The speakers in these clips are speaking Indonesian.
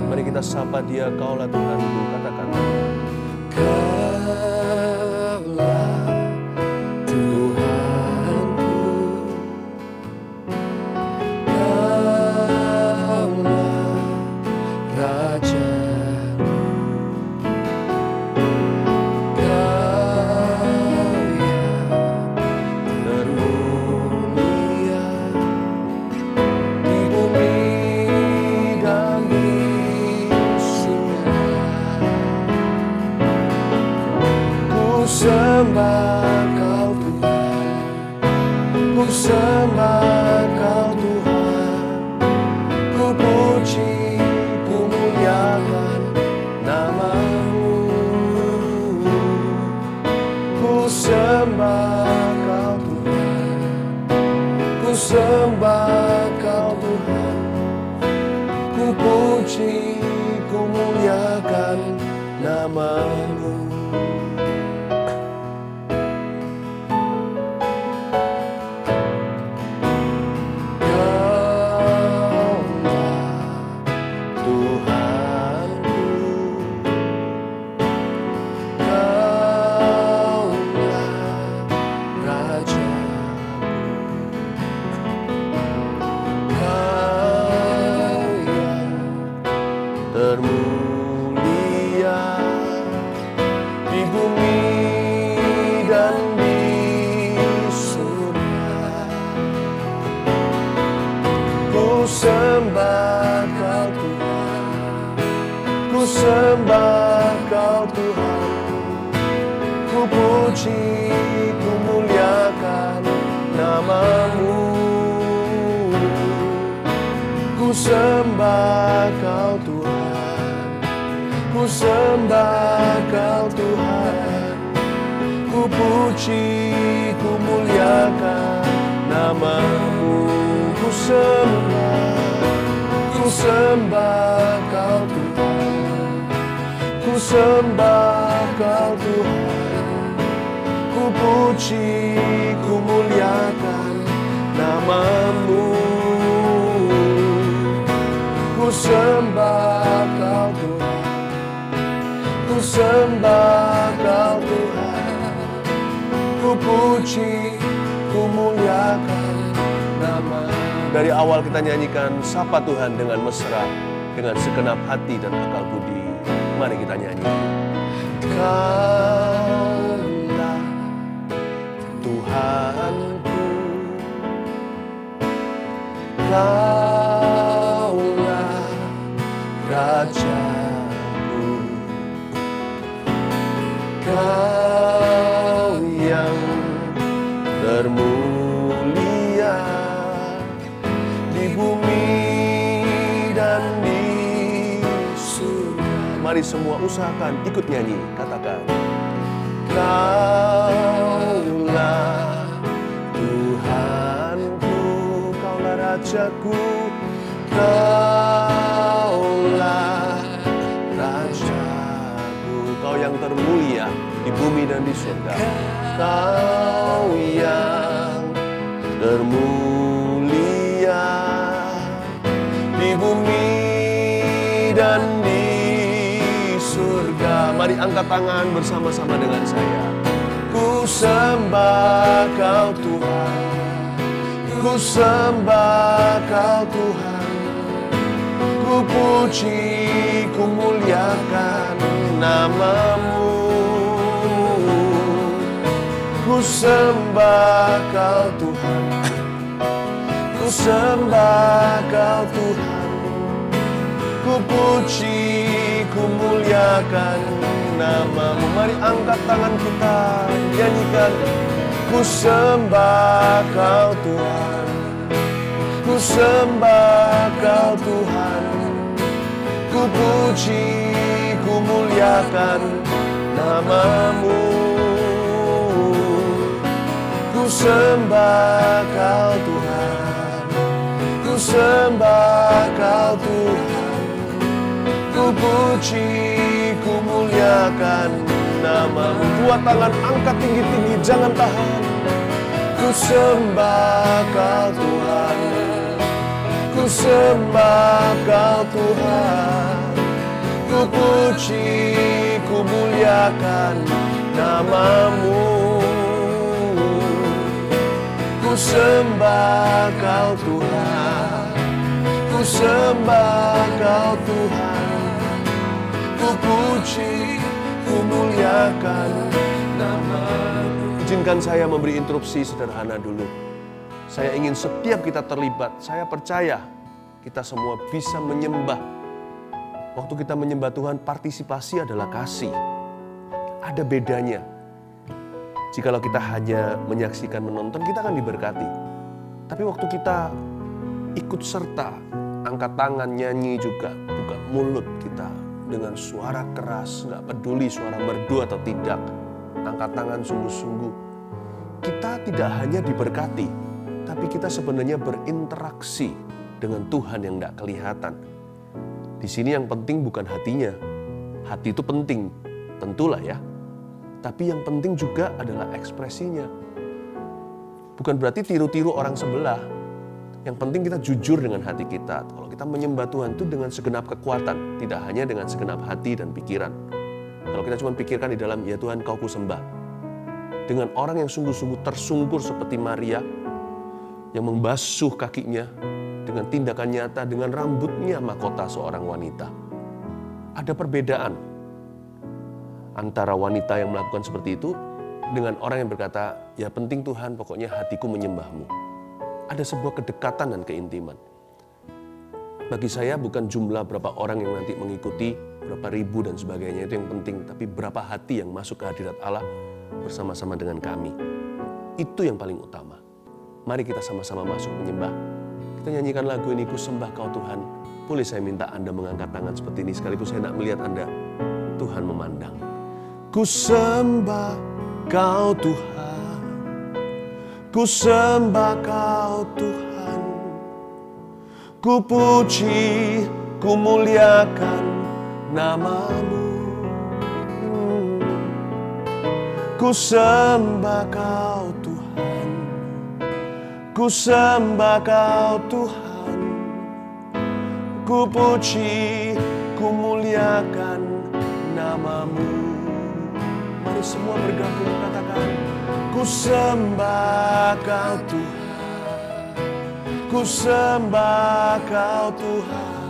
Mari kita sapa Dia, Kaulah Tuhanku, katakan. Kaulah Tuhanku, Kaulah Rajaku, Kau yang termulia di bumi dan di surga. Ku sembah Kau Tuhan, ku sembah Kau Tuhan, ku puji, ku muliakan nama-Mu. Ku sembah Kau Tuhan, ku sembah Kau Tuhan, ku puji, ku muliakan nama-Mu. Termulia di bumi dan di surga. Ku sembah Kau Tuhan, ku sembah Kau Tuhan, ku puji, ku muliakan nama-Mu. Ku sembah Kau Tuhan, ku sembah Kau Tuhan, ku puji, ku muliakan nama-Mu. Ku sembah Kau Tuhan, ku sembah Kau Tuhan, ku puji, ku muliakan nama-Mu. Ku sembah Kau Tuhan, ku sembah Kau Tuhan, ku puji, ku muliakan nama-Mu. Dari awal kita nyanyikan sapa Tuhan dengan mesra, dengan segenap hati dan akal budi. Mari kita nyanyi. Kaulah Tuhanku, Kaulah Rajaku, Kau yang termulia di bumi dan di surga. Mari semua usahakan ikut nyanyi, katakan. Kaulah Tuhanku, Kaulah Rajaku, Kaulah Rajaku, Kau yang termulia di bumi dan di surga. Kau yang Termulia di bumi dan di surga. Mari angkat tangan bersama-sama dengan saya. ku sembah Kau Tuhan, ku sembah Kau Tuhan, ku puji, ku muliakan nama-Mu. Ku sembah Kau Tuhan, ku sembah Kau Tuhan, ku puji, ku muliakan nama-Mu. Mari angkat tangan kita, nyanyikan. Ku sembah Kau Tuhan, ku sembah Kau Tuhan, ku puji, ku muliakan nama-Mu. Ku sembah Kau Tuhan, ku sembah Kau Tuhan, ku puji, ku muliakan nama-Mu. Dua tangan angkat tinggi-tinggi, jangan tahan. Ku sembah Kau Tuhan, ku sembah Kau Tuhan, ku puji, ku muliakan nama-Mu. Ku sembah Kau Tuhan, ku sembah Kau Tuhan, ku puji, ku muliakan nama-Mu. Izinkan saya memberi interupsi sederhana dulu. Saya ingin setiap kita terlibat, saya percaya kita semua bisa menyembah. Waktu kita menyembah Tuhan, partisipasi adalah kasih. Ada bedanya. Jikalau kita hanya menyaksikan, menonton, kita akan diberkati. Tapi waktu kita ikut serta, angkat tangan, nyanyi juga, buka mulut kita dengan suara keras, nggak peduli suara merdu atau tidak, angkat tangan sungguh-sungguh. Kita tidak hanya diberkati, tapi kita sebenarnya berinteraksi dengan Tuhan yang nggak kelihatan. Di sini yang penting bukan hatinya. Hati itu penting, tentulah ya. Tapi yang penting juga adalah ekspresinya. Bukan berarti tiru-tiru orang sebelah. Yang penting kita jujur dengan hati kita. Kalau kita menyembah Tuhan itu dengan segenap kekuatan, tidak hanya dengan segenap hati dan pikiran. Kalau kita cuma pikirkan di dalam, ya Tuhan Kau kusembah. Dengan orang yang sungguh-sungguh tersungkur seperti Maria, yang membasuh kakinya dengan tindakan nyata, dengan rambutnya mahkota seorang wanita. Ada perbedaan antara wanita yang melakukan seperti itu dengan orang yang berkata, ya penting Tuhan, pokoknya hatiku menyembah-Mu. Ada sebuah kedekatan dan keintiman. Bagi saya bukan jumlah berapa orang yang nanti mengikuti, berapa ribu dan sebagainya, itu yang penting. Tapi berapa hati yang masuk ke hadirat Allah bersama-sama dengan kami. Itu yang paling utama. Mari kita sama-sama masuk menyembah. Kita nyanyikan lagu ini, Ku Sembah Kau Tuhan. Boleh saya minta Anda mengangkat tangan seperti ini, sekalipun saya tidak melihat Anda. Tuhan memandang. Ku sembah Kau Tuhan, ku sembah Kau Tuhan, ku puji, ku muliakan nama-Mu. Ku sembah Kau Tuhan, ku sembah Kau Tuhan, ku puji, ku muliakan nama-Mu. Mari semua bergabung katakan, ku sembah Kau Tuhan, ku sembah Kau Tuhan,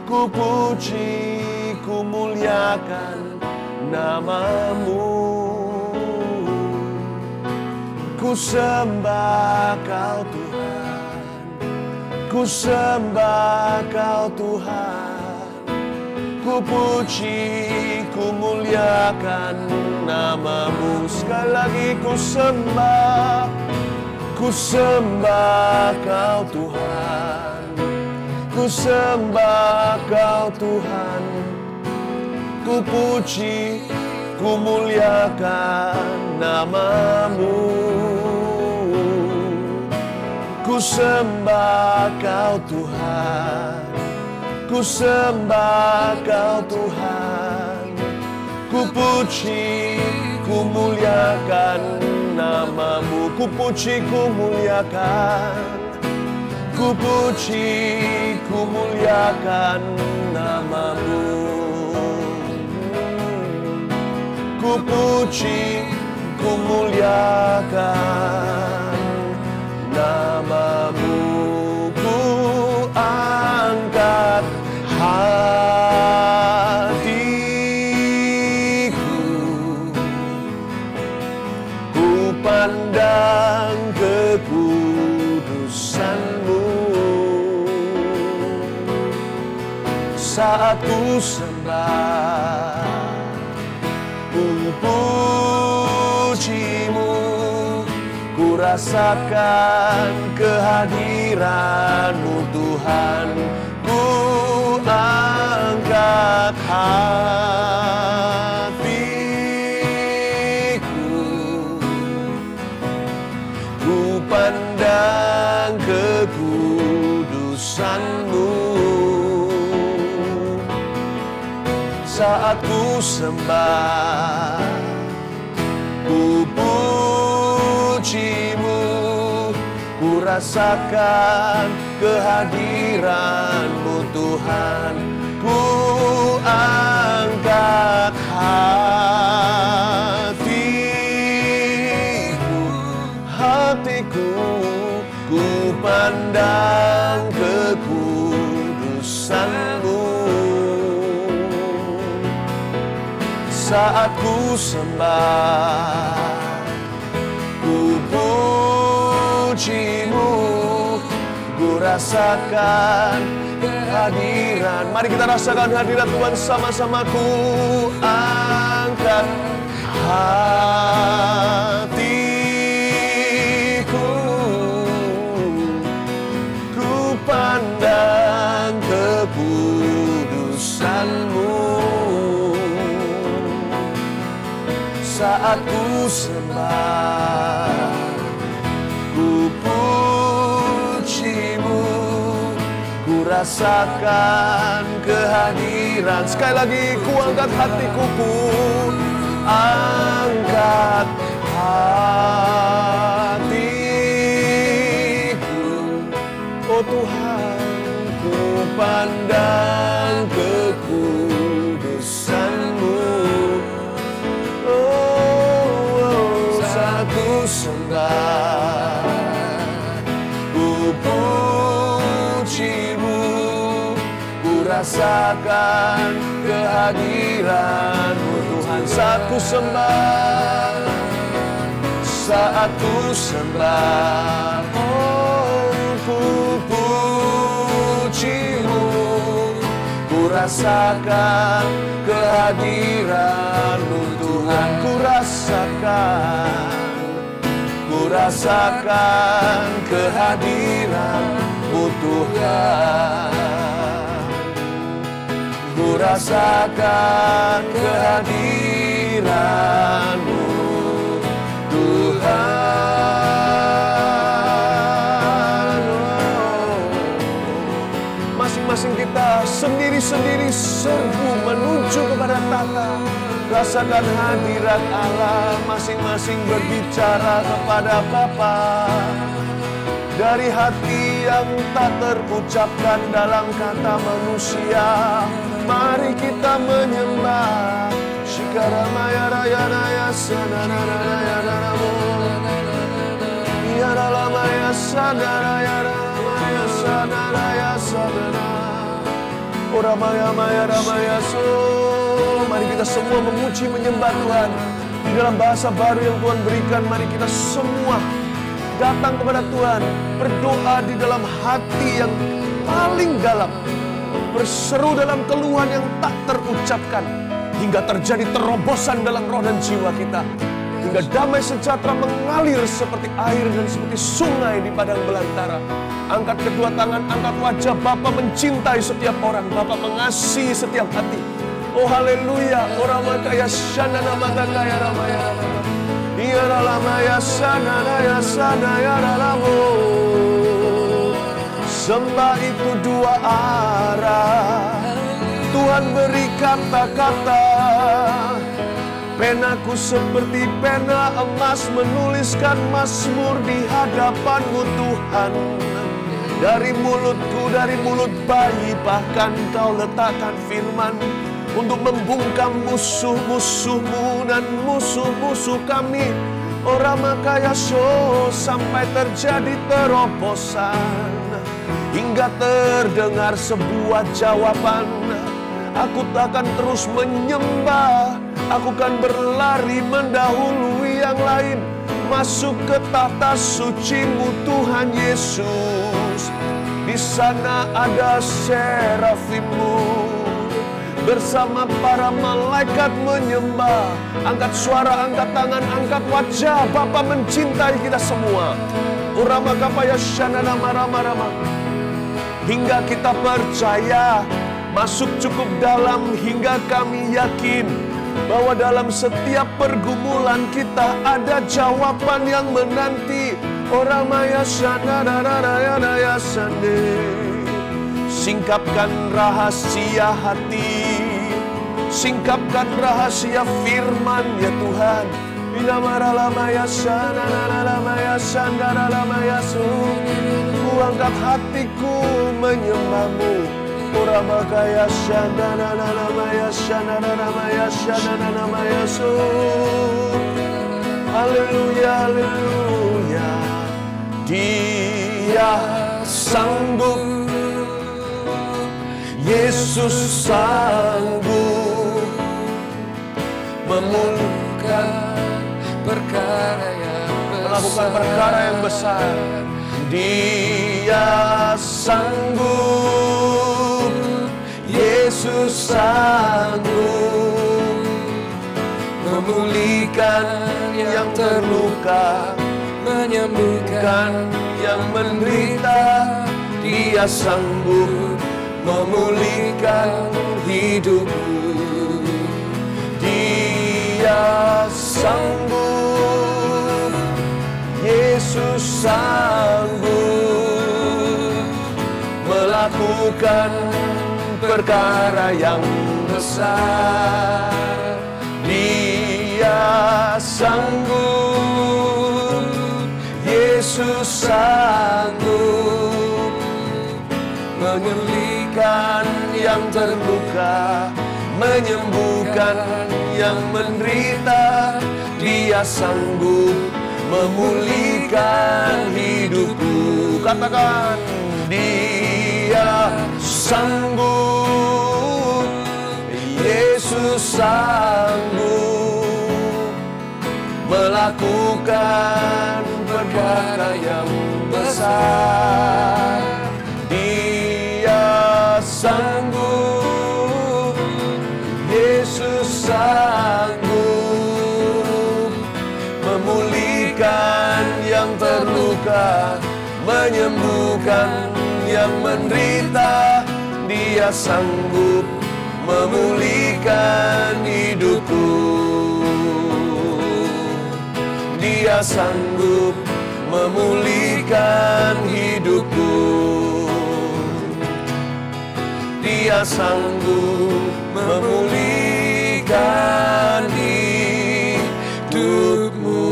ku puji, ku muliakan nama-Mu. Ku sembah Kau Tuhan, ku sembah Kau Tuhan, ku puji, ku muliakan nama-Mu. Sekali lagi ku sembah Kau Tuhan, ku sembah Kau Tuhan, ku puji, ku muliakan nama-Mu. Ku sembah Kau Tuhan, ku sembah Kau Tuhan, ku puji, ku muliakan nama-Mu. Ku puji, ku muliakan, ku puji, ku muliakan nama-Mu. Ku puji, ku muliakan nama-Mu. Ku angkat hatiku, ku pandang kekudusan-Mu. Saat ku sembah, ku puji-Mu, ku rasakan kehadiran-Mu Tuhan. Ku angkat hatiku, ku pandang kekudusan-Mu. Saat ku sembah, ku puji-Mu, ku rasakan kehadiran-Mu Tuhan. Ku saat ku sembah, ku pujimu, ku rasakan kehadiran. Mari kita rasakan hadirat Tuhan sama-sama. Ku angkat hatiku, ku pandang kekudusan-Mu. Saat ku sembah, ku pujimu, ku rasakan kehadiran. Sekali lagi, ku angkat hatiku, ku angkat hatiku. Oh Tuhan, ku pandang kekudusan-Mu. Ku sembah, ku pujimu, ku rasakan kehadiran-Mu Tuhan. Saat ku sembah, saat ku sembah, oh ku pujimu, ku rasakan kehadiran-Mu Tuhan. Ku rasakan kehadiran-Mu Tuhan. Ku rasakan kehadiran-Mu Tuhan. Masing-masing kita sendiri-sendiri serbu menuju kepada tahta. Rasakan hadirat Allah, masing-masing berbicara kepada Bapa. Dari hati yang tak terucapkan dalam kata manusia, mari kita menyembah. Shikaramaya raya raya sanaraya ramo, Yaralamaya sanaraya ramaya sanaraya sanara, Oramaya maya ramaya so. Mari kita semua memuji menyembah Tuhan di dalam bahasa baru yang Tuhan berikan. Mari kita semua datang kepada Tuhan, berdoa di dalam hati yang paling dalam, berseru dalam keluhan yang tak terucapkan, hingga terjadi terobosan dalam roh dan jiwa kita, hingga damai sejahtera mengalir seperti air dan seperti sungai di padang belantara. Angkat kedua tangan, angkat wajah. Bapa mencintai setiap orang, Bapa mengasihi setiap hati. Oh haleluya, orang kaya shanana mata kaya ramaya ramaya, iya ramaya shanana ya sana ya ramo. Sembah itu dua arah, Tuhan beri kata-kata. Penaku seperti pena emas, menuliskan mazmur di hadapan-Mu Tuhan. Dari mulutku, dari mulut bayi, bahkan Kau letakkan firman untuk membungkam musuh-musuhmu dan musuh-musuh kami. Orang makaya so, sampai terjadi terobosan, hingga terdengar sebuah jawaban. Aku takkan terus menyembah, aku kan berlari mendahului yang lain, masuk ke tahta suci-Mu Tuhan Yesus. Di sana ada serafim-Mu, bersama para malaikat menyembah. Angkat suara, angkat tangan, angkat wajah. Bapa mencintai kita semua. Urama kapaya shanana marama-rama. Hingga kita percaya, masuk cukup dalam, hingga kami yakin bahwa dalam setiap pergumulan kita ada jawaban yang menanti. Oramaya shanana raya sande. Singkapkan rahasia hati, singkapkan rahasia firman ya Tuhan. Binamaralamaya sananalamaya sandaralamaya su. Ku angkat hatiku menyembah-Mu. Urabakaya sandanalamaya sandanalamaya sandanalamaya su. Haleluya, haleluya. Dia sanggup, Yesus sanggup melakukan perkara yang besar. Dia sanggup, Yesus sanggup memulihkan yang terluka, menyembuhkan yang menderita. Dia sanggup memulihkan hidupku. Dia sanggup, Yesus sanggup melakukan perkara yang besar. Dia sanggup, Yesus sanggup memulihkan yang terluka, menyembuhkan yang menderita. Dia sanggup memulihkan hidupku. Katakan, Dia sanggup, Yesus sanggup melakukan perkara yang besar. Dia sanggup, Yesus sanggup memulihkan yang terluka, menyembuhkan yang menderita. Dia sanggup memulihkan hidupku. Dia sanggup memulihkan hidupku. Dia sanggup memulihkan hidupmu.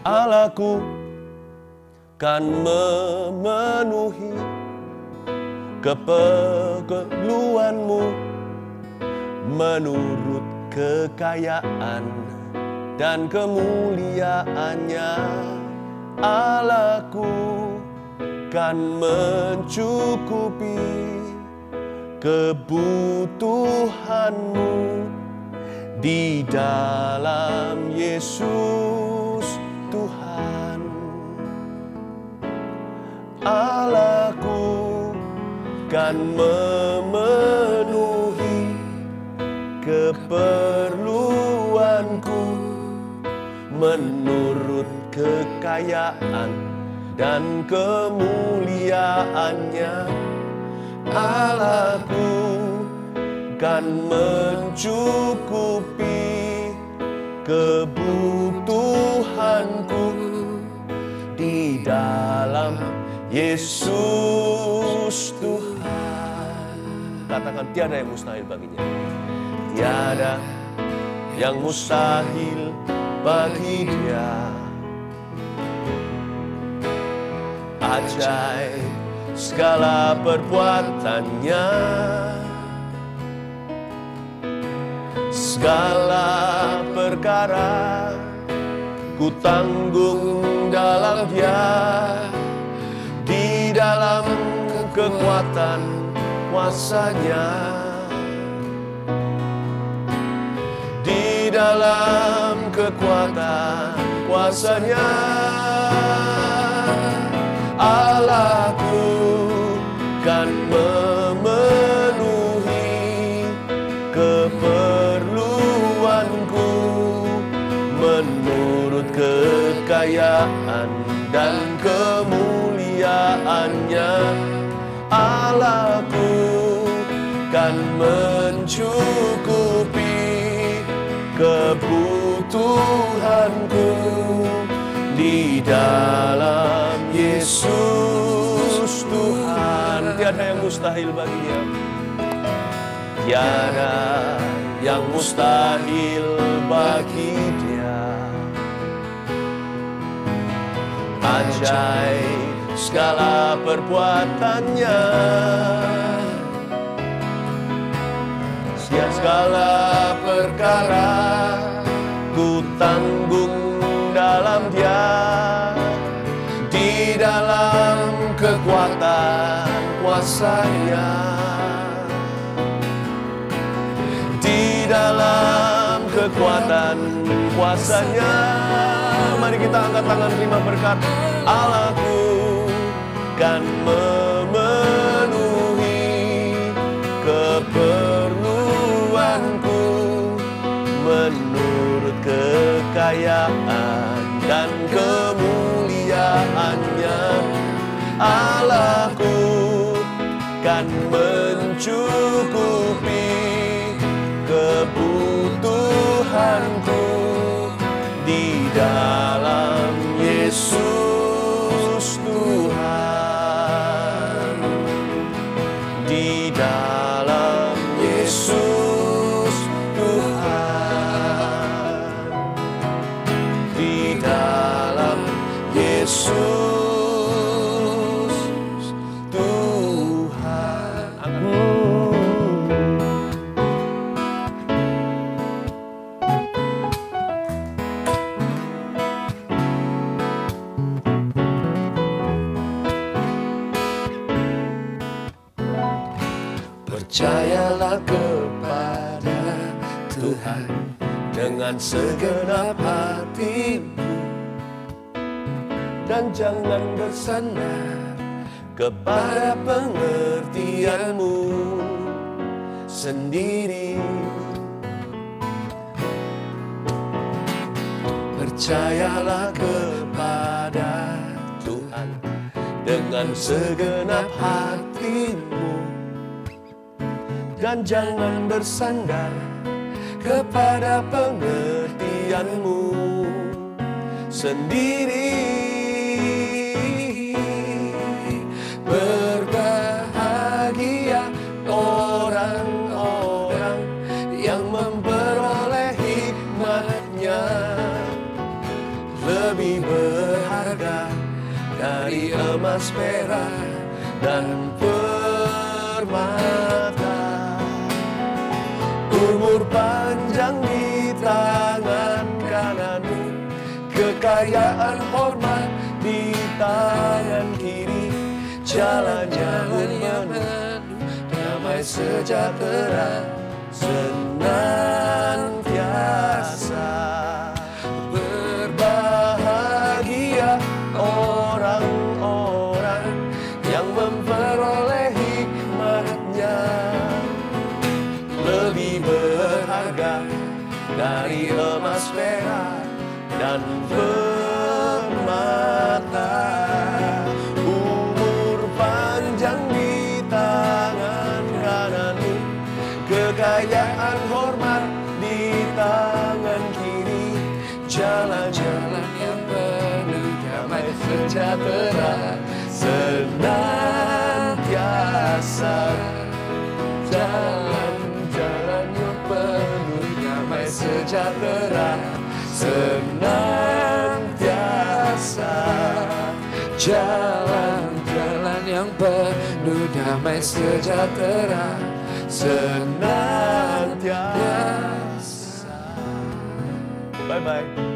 Allahku kan memenuhi keperluanmu menurut kekayaan dan kemuliaannya. Allahku kan mencukupi kebutuhanmu di dalam Yesus Tuhan. Allahku kan memenuhi keperluanku menurut kekayaan dan kemuliaannya. Allahku kan mencukupi kebutuhanku di dalam Yesus Tuhan. Katakan, tiada yang mustahil baginya. Tiada yang mustahil bagi Dia. Ajaib segala perbuatannya, segala perkara ku tanggung dalam Dia, di dalam kekuatan kuasa-Nya, di dalam kekuatan kuasa-Nya. Allahku kan memenuhi keperluanku menurut kekayaan dan kemuliaannya. Allahku kan mencukupi kebutuhanku di dalam Yesus Tuhan. Tiada yang mustahil baginya. Tiada yang mustahil bagi Dia. Ajaib segala perbuatannya, segala perkara ku tanggung dalam Dia, di dalam kekuatan kuasa-Nya. kekuatan kuasanya. Mari kita angkat tangan terima berkat. Allahku kan memenuhi keperluanku menurut kekayaan dan kemuliaannya. Allahku kan mencukupi kebutuhanku di dalam Yesus Tuhan, di dalam Yesus Tuhan, di dalam Yesus percayalah kepada Tuhan dengan segenap hatimu, dan jangan bersandar kepada pengertianmu sendiri. Percayalah kepada Tuhan dengan segenap hatimu, dan jangan bersandar kepada pengertianmu sendiri. Berbahagia orang-orang yang memperoleh hikmat-Nya, lebih berharga dari emas, perak, dan permata. Umur panjang di tangan kananmu, kekayaan hormat di tangan kiri, jalan-jalan yang penuh damai sejahtera senantiasa. Berbahagia orang-orang yang memperoleh hikmat-Nya, lebih berharga dari emas, perak, dan permata. Umur panjang di tangan kananmu, kekayaan hormat di tangan kiri, jalan-jalan yang penuh damai sejahtera senantiasa. Jalan-jalan yang penuh damai sejahtera senantiasa. Jalan-jalan yang penuh damai sejahtera senantiasa. Bye-bye.